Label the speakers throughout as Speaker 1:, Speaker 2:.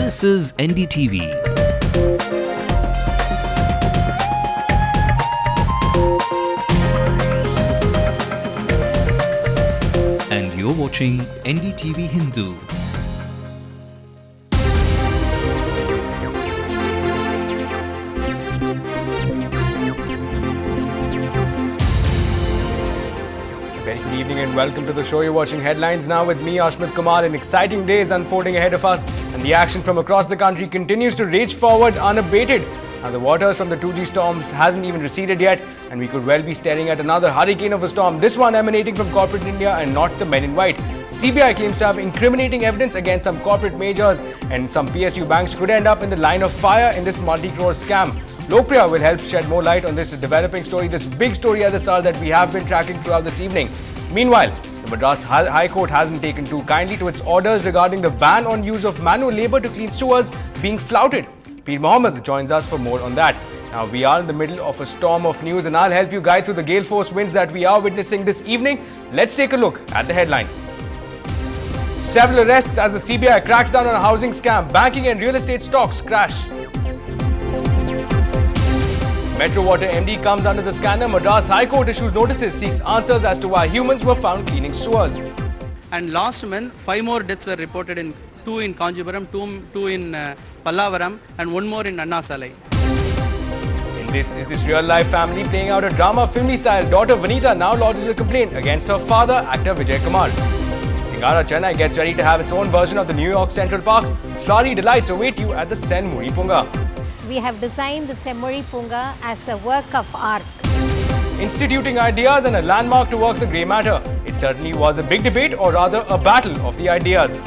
Speaker 1: This is NDTV. And you're watching Ndtv-Hindu.
Speaker 2: Very good evening and welcome to the show. You're watching Headlines now with me, Ashmit Kumar. An exciting day is unfolding ahead of us and the action from across the country continues to rage forward unabated. Now the waters from the 2G storms hasn't even receded yet and we could well be staring at another hurricane of a storm, this one emanating from corporate India and not the men in white. CBI claims to have incriminating evidence against some corporate majors and some PSU banks could end up in the line of fire in this multi-crore scam. Lokpriya will help shed more light on this developing story, this big story at the start that we have been tracking throughout this evening. Meanwhile, the Madras High Court hasn't taken too kindly to its orders regarding the ban on use of manual labour to clean sewers being flouted. Pir Mohammed joins us for more on that. Now, we are in the middle of a storm of news and I'll help you guide through the gale force winds that we are witnessing this evening. Let's take a look at the headlines. Several arrests as the CBI cracks down on a housing scam. Banking and real estate stocks crash. Metro Water MD comes under the scanner. Madras High Court issues notices, seeks answers as to why humans were found cleaning sewers.
Speaker 3: And last month, 5 more deaths were reported in 2 in Kanjipuram, 2 in Pallavaram and 1 more in Anna Salai.
Speaker 2: In this real-life family playing out a drama filmy style. Daughter Vanitha now lodges a complaint against her father, actor Vijay Kumar. Singara Chennai gets ready to have its own version of the New York Central Park. Flowery delights await you at the Sen Muri Punga.
Speaker 4: We have designed the Semmuri Punga as a work of art.
Speaker 2: Instituting ideas and a landmark to work the grey matter. It certainly was a big debate, or rather a battle of the ideas.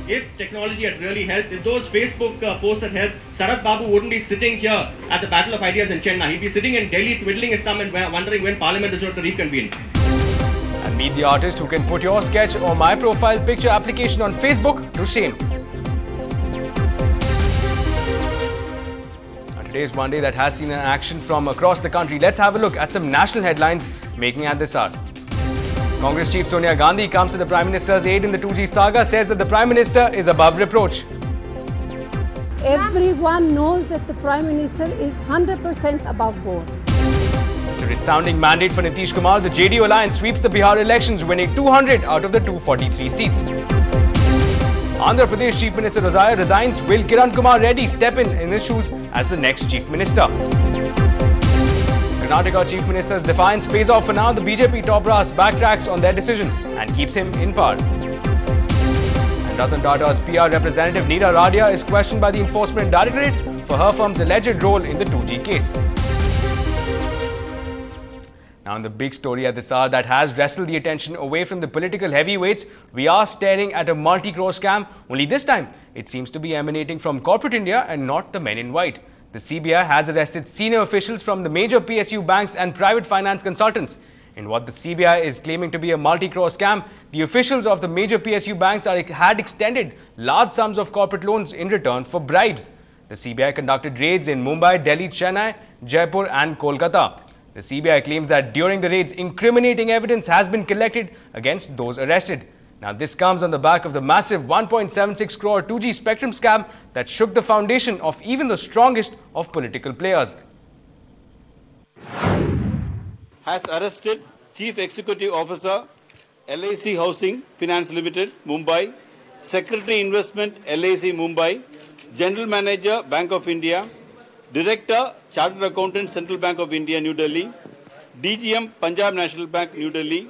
Speaker 5: If technology had really helped, if those Facebook posts had helped, Sarath Babu wouldn't be sitting here at the Battle of Ideas in Chennai. He'd be sitting in Delhi twiddling his thumb and wondering when Parliament is going to reconvene.
Speaker 2: And meet the artist who can put your sketch or my profile picture application on Facebook to shame. Today is one day that has seen an action from across the country. Let's have a look at some national headlines making at this hour. Congress Chief Sonia Gandhi comes to the Prime Minister's aid in the 2G saga, says that the Prime Minister is above reproach.
Speaker 6: Everyone knows that the Prime Minister is 100% above board.
Speaker 2: It's a resounding mandate for Nitish Kumar. The JDU alliance sweeps the Bihar elections, winning 200 out of the 243 seats. Andhra Pradesh Chief Minister Rosaya resigns. Will Kiran Kumar Reddy step in his shoes as the next Chief Minister? Karnataka Chief Minister's defiance pays off for now. The BJP top brass backtracks on their decision and keeps him in power. And Ratan Tata's PR representative Neera Radia is questioned by the Enforcement Directorate for her firm's alleged role in the 2G case. Now, in the big story at this hour that has wrestled the attention away from the political heavyweights, we are staring at a multi-crore scam. Only this time, it seems to be emanating from corporate India and not the men in white. The CBI has arrested senior officials from the major PSU banks and private finance consultants. In what the CBI is claiming to be a multi-crore scam, the officials of the major PSU banks had extended large sums of corporate loans in return for bribes. The CBI conducted raids in Mumbai, Delhi, Chennai, Jaipur and Kolkata. The CBI claims that during the raids, incriminating evidence has been collected against those arrested. Now, this comes on the back of the massive 1.76 crore 2G spectrum scam that shook the foundation of even the strongest of political players.
Speaker 7: Has arrested Chief Executive Officer, LIC Housing Finance Limited, Mumbai, Secretary Investment, LIC Mumbai, General Manager, Bank of India, Director, Chartered Accountant, Central Bank of India, New Delhi, DGM, Punjab National Bank, New Delhi,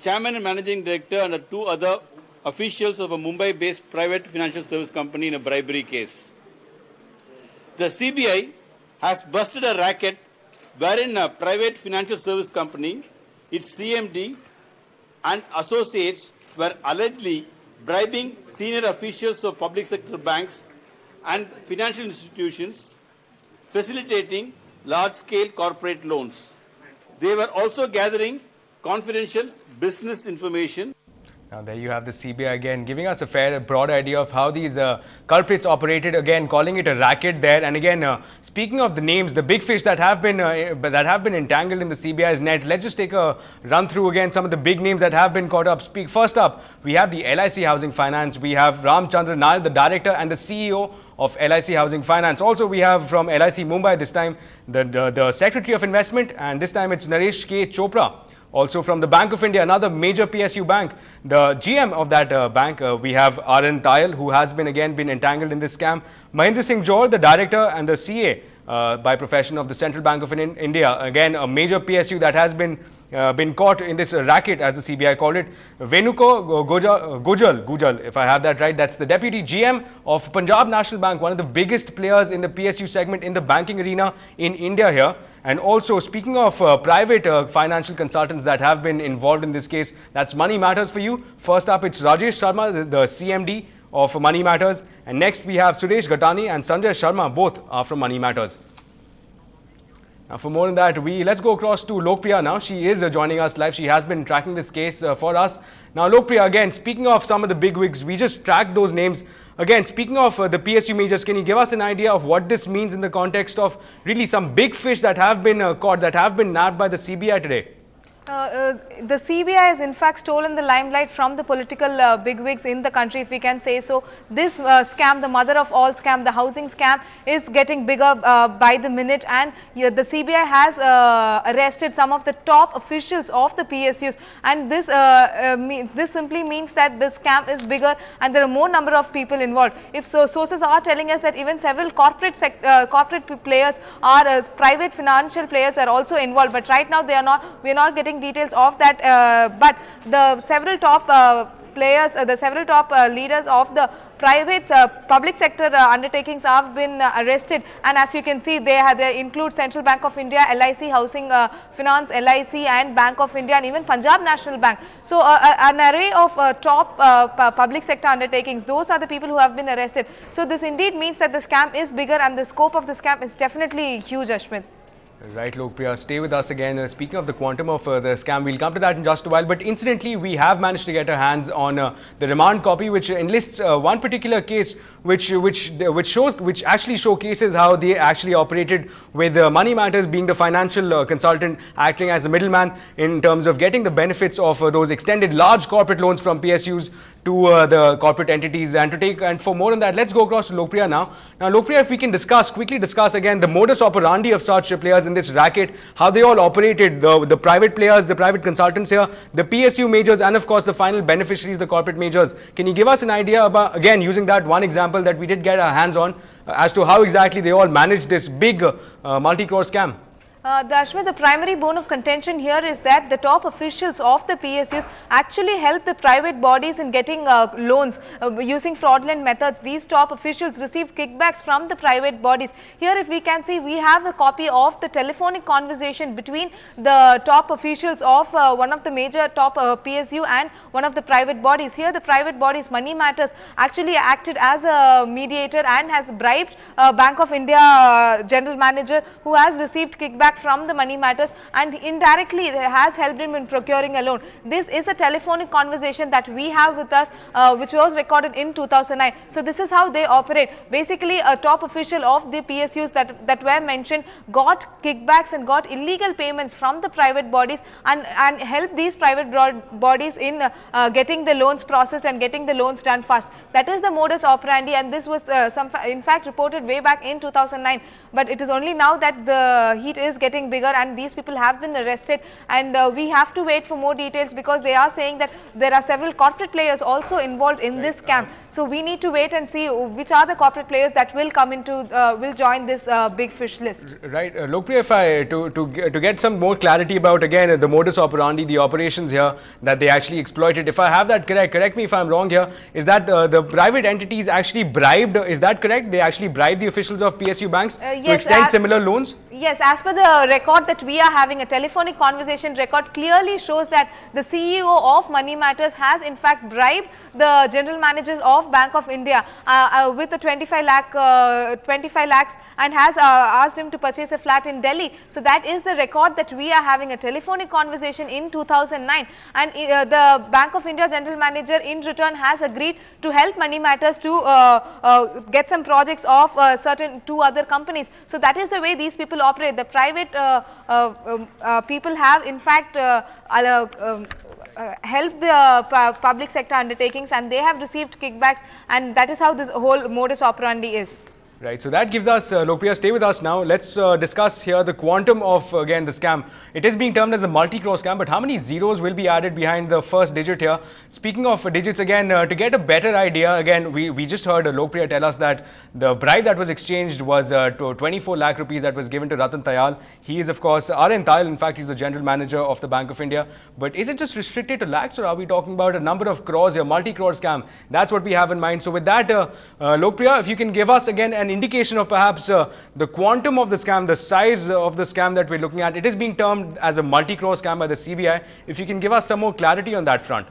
Speaker 7: Chairman and Managing Director and 2 other officials of a Mumbai-based private financial service company in a bribery case. The CBI has busted a racket wherein a private financial service company, its CMD and associates were allegedly bribing senior officials of public sector banks and financial institutions, facilitating large-scale corporate loans. They were also gathering confidential business information.
Speaker 2: Now there you have the CBI again giving us a fair, broad idea of how these culprits operated. Again, calling it a racket there. And again, speaking of the names, the big fish that have been entangled in the CBI's net. Let's just take a run through again some of the big names that have been caught up. First up, we have the LIC Housing Finance. We have Ramchandra Nair, the director and the CEO of LIC Housing Finance. Also, we have from LIC Mumbai this time the Secretary of Investment, and this time it's Naresh K. Chopra. Also from the Bank of India, another major PSU bank, the GM of that bank, we have R.N. Tayal, who has been entangled in this scam. Mahendra Singh Johar, the director and the CA by profession of the Central Bank of India, again a major PSU that has been caught in this racket, as the CBI called it. Venuko Gujal, if I have that right, that's the Deputy GM of Punjab National Bank, one of the biggest players in the PSU segment in the banking arena in India here. And also, speaking of private financial consultants that have been involved in this case, that's Money Matters for you. First up, it's Rajesh Sharma, the CMD of Money Matters. And next, we have Suresh Ghatani and Sanjay Sharma, both are from Money Matters. Now, for more on that, let's go across to Lokpriya now. She is joining us live. She has been tracking this case for us. Now, Lokpriya, again, speaking of some of the bigwigs, we just tracked those names. Again, speaking of the PSU majors, can you give us an idea of what this means in the context of really some big fish that have been caught, that have been nabbed by the CBI today?
Speaker 8: The CBI has in fact stolen the limelight from the political bigwigs in the country, if we can say so. This scam, the mother of all scam, the housing scam, is getting bigger by the minute, and the CBI has arrested some of the top officials of the PSUs, and this simply means that the scam is bigger and there are more number of people involved. If so, sources are telling us that even several corporate players or private financial players are also involved, but right now we are not getting details of that, but the several top players, the several top leaders of the private public sector undertakings have been arrested, and as you can see, they include Central Bank of India, LIC Housing Finance, LIC and Bank of India, and even Punjab National Bank. So an array of top public sector undertakings, those are the people who have been arrested. So this indeed means that the scam is bigger and the scope of the scam is definitely huge, Ashmit.
Speaker 2: Right, Lokpriya, stay with us again. Speaking of the quantum of the scam, we'll come to that in just a while. But incidentally, we have managed to get our hands on the remand copy, which enlists one particular case, which actually showcases how they actually operated, with Money Matters being the financial consultant, acting as the middleman in terms of getting the benefits of those extended large corporate loans from PSUs to the corporate entities. And for more on that, let's go across to Lokpriya now. Now, Lokpriya, if we can quickly discuss again the modus operandi of such players in this racket, how they all operated, the private players, the private consultants here, the PSU majors, and of course the final beneficiaries, the corporate majors. Can you give us an idea about, again, using that one example that we did get our hands on, as to how exactly they all managed this big multi-crore scam?
Speaker 8: The primary bone of contention here is that the top officials of the PSUs actually help the private bodies in getting loans using fraudulent methods. These top officials received kickbacks from the private bodies. Here, if we can see, we have a copy of the telephonic conversation between the top officials of one of the major top PSU and one of the private bodies. Here, the private bodies, Money Matters, actually acted as a mediator and has bribed Bank of India general manager, who has received kickback from the Money Matters and indirectly has helped him in procuring a loan. This is a telephonic conversation that we have with us, which was recorded in 2009. So this is how they operate. Basically, a top official of the PSUs that were mentioned got kickbacks and got illegal payments from the private bodies and helped these private bodies in getting the loans processed and getting the loans done fast. That is the modus operandi, and this was in fact reported way back in 2009. But it is only now that the heat is getting bigger and these people have been arrested, and we have to wait for more details, because they are saying that there are several corporate players also involved in this scam. So we need to wait and see which are the corporate players that will come into will join this big fish list. Right,
Speaker 2: Lokpriya, if to get some more clarity about again the modus operandi, the operations here that they actually exploited. If I have that correct me if I'm wrong here, is that the private entities actually bribed? Is that correct? They actually bribed the officials of PSU banks to extend similar loans?
Speaker 8: Yes, as per the the record that we are having, a telephonic conversation record clearly shows that the CEO of Money Matters has in fact bribed the general managers of Bank of India with the 25 lakhs and has asked him to purchase a flat in Delhi. So that is the record that we are having, a telephonic conversation in 2009, and the Bank of India general manager in return has agreed to help Money Matters to get some projects of certain 2 other companies. So that is the way these people operate. The private people have in fact help the public sector undertakings, and they have received kickbacks, and that is how this whole modus operandi is.
Speaker 2: Right, so that gives us, Lopriya, stay with us now. Let's discuss here the quantum of, again, the scam. It is being termed as a multi-crore scam, but how many zeros will be added behind the first digit here? Speaking of digits, again, to get a better idea, again, we just heard Lopriya tell us that the bribe that was exchanged was 24 lakh rupees that was given to Ratan Tayal. He is, of course, R.N. Tayal. In fact, he's the general manager of the Bank of India. But is it just restricted to lakhs, or are we talking about a number of crores here, multi-crore scam? That's what we have in mind. So with that, Lopriya, if you can give us again an indication of perhaps the quantum of the scam, the size of the scam that we're looking at. It is being termed as a multi-crore scam by the CBI. If you can give us some more clarity on that front.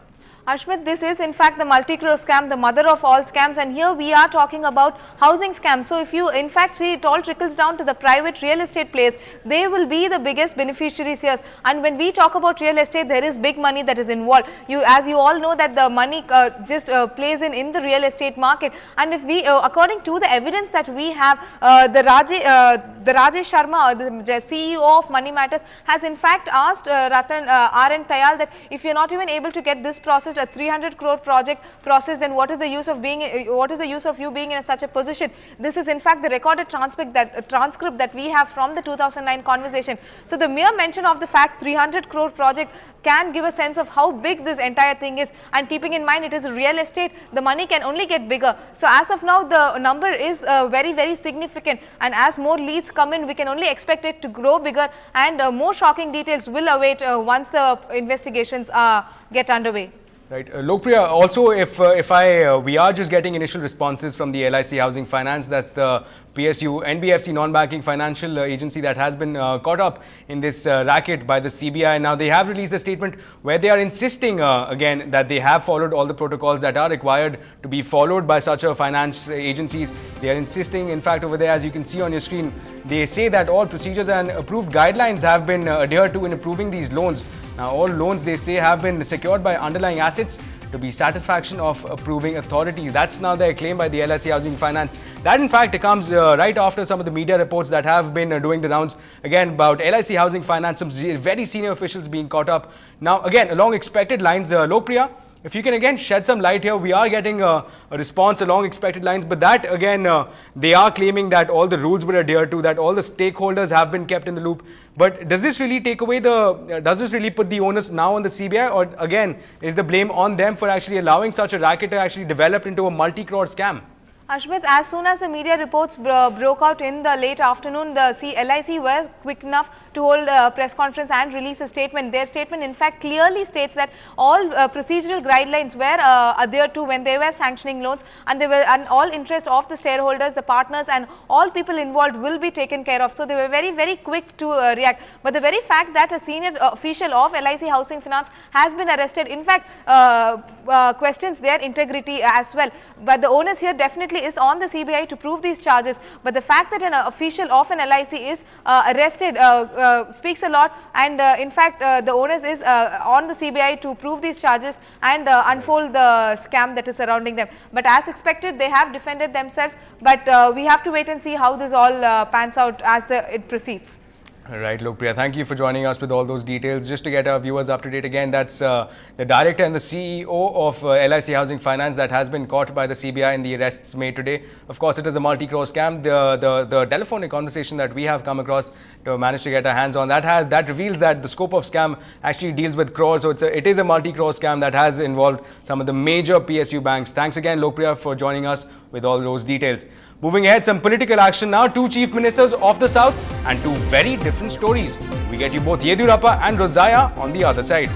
Speaker 8: Ashmit, this is in fact the multi-crore scam, the mother of all scams, and here we are talking about housing scams. So if you in fact see, it all trickles down to the private real estate players. They will be the biggest beneficiaries here, and when we talk about real estate, there is big money that is involved. As you all know that the money just plays in the real estate market, and if we according to the evidence that we have, the Rajesh Sharma, the CEO of Money Matters, has in fact asked R.N. Tayal that if you are not even able to get this process, a 300 crore project process, then what is the use of being, you being in such a position? This is in fact the recorded transcript that we have from the 2009 conversation. So the mere mention of the fact 300 crore project can give a sense of how big this entire thing is, and keeping in mind it is real estate, the money can only get bigger. So as of now, the number is very, very significant, and as more leads come in, we can only expect it to grow bigger, and more shocking details will await once the investigations get underway.
Speaker 2: Right, Lopriya, also if we are just getting initial responses from the LIC Housing Finance, that's the PSU NBFC non-banking financial agency that has been caught up in this racket by the CBI. Now they have released a statement where they are insisting again that they have followed all the protocols that are required to be followed by such a finance agency. They are insisting, in fact, over there, as you can see on your screen, they say that all procedures and approved guidelines have been adhered to in approving these loans. Now, all loans, they say, have been secured by underlying assets to be satisfaction of approving authorities. That's now their claim by the LIC Housing Finance. That, in fact, comes right after some of the media reports that have been doing the rounds, again, about LIC Housing Finance, some very senior officials being caught up. Now, again, along expected lines, Lopriya, if you can again shed some light here, we are getting a response along expected lines, but that again, they are claiming that all the rules were adhered to, that all the stakeholders have been kept in the loop. But does this really take away does this really put the onus now on the CBI, or again, is the blame on them for actually allowing such a racket to actually develop into a multi-crore scam?
Speaker 8: Ashmit, as soon as the media reports broke out in the late afternoon, the LIC was quick enough to hold a press conference and release a statement. Their statement, in fact, clearly states that all procedural guidelines were adhered to when they were sanctioning loans, and all interest of the shareholders, the partners, and all people involved will be taken care of. So they were very, very quick to react. But the very fact that a senior official of LIC Housing Finance has been arrested, in fact, questions their integrity as well. But the onus here definitely is on the CBI to prove these charges, but the fact that an official of an LIC is arrested speaks a lot, and in fact the onus is on the CBI to prove these charges and unfold the scam that is surrounding them. But as expected, they have defended themselves, but we have to wait and see how this all pans out as it proceeds.
Speaker 2: Right, Lopriya, thank you for joining us with all those details. Just to get our viewers up to date again, that's the director and the CEO of LIC Housing Finance that has been caught by the CBI in the arrests made today. Of course, it is a multi-crore scam. The telephonic conversation that we have come across to manage to get our hands on, that reveals that the scope of scam actually deals with crores. So it is a multi-crore scam that has involved some of the major PSU banks. Thanks again, Lopriya, for joining us with all those details. Moving ahead, some political action now. Two chief ministers of the south and two very different stories. We get you both Yediyurappa and Rozaya on the other side.